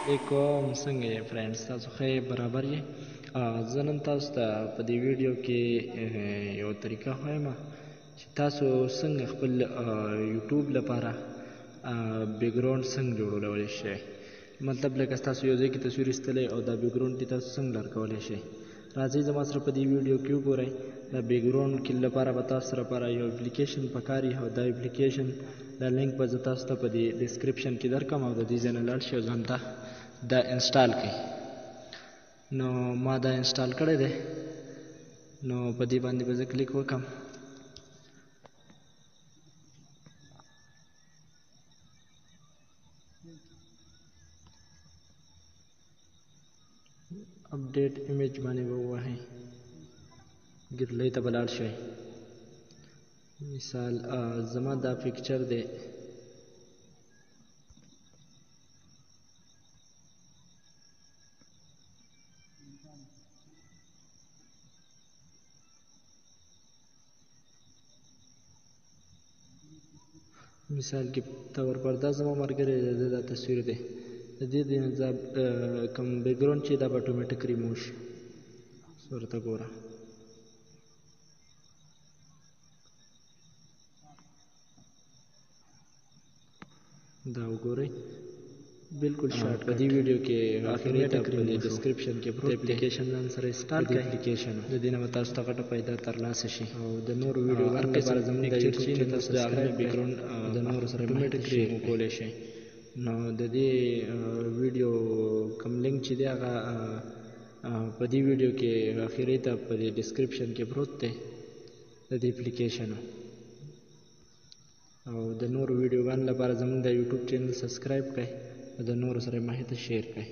علیکم څنګه یې فرینډز تاسو ښه برابر یې زه نن تاسو ته په دې ویډیو کې یو طریقه ښایم چې تاسو څنګه خپل یوټیوب لپاره بیکګراوند څنګه جوړولی شئ مطلب لکه تاسو یو ځای کې تصویر ایستلی او دا بیکګراوند دې تاسو څنګه لر کولی شئ راځئ زما سره په دې ویډیو کې وګورئ دا بیکګراوند کې لپاره به تاسو سره لپاره یو اپلیکیشن پکار وي او دا اپلیکیشن دا لینک به زه تاسو ته په دې ډسکرپشن کې درکړم او د دې ځای نه لاړ شئ او ځان ته دا انسټال کړئ نو ما دا انسټال کړی دی نو په دې باندې به زه کلیک وکړم اپډیټ ایمیج باندې به ووهئ ګرلۍ ته به لاړ شئ مثال زما دا پکچر دی مثال کې تور پرده زما ملګری دی دا تصویر دی د دې کوم بیکګراوند چې دا به اتومیټیک ریموو شي ورته ګوره دا وګورئ بالکل شارټ په دې ویډیو کې اخري ته په ډسکرپشن کې پروت اپلیکیشن ځان سره انسټال کړئ اپلیکیشن د دې نه به تاسو ته ګټه پیدا ترلاسه شي او د نورو ویډیوګانو لپاره زموږ د یوټیوب چینل ته د هغه بیکګراوند د نورو سره اتومیټیک ریموو کولی شئ نو د دې ویډیو کوم لینک چې دی هغه په دې ویډیو کې اخري ته په ډسکرپشن کې پروت دی د دې اپلیکیشن او د نورو ویډیوګانو لپاره زموږ د یوټیوب چینل سبسکرایب کړئ او د نورو سره مخې ته شیر کړئ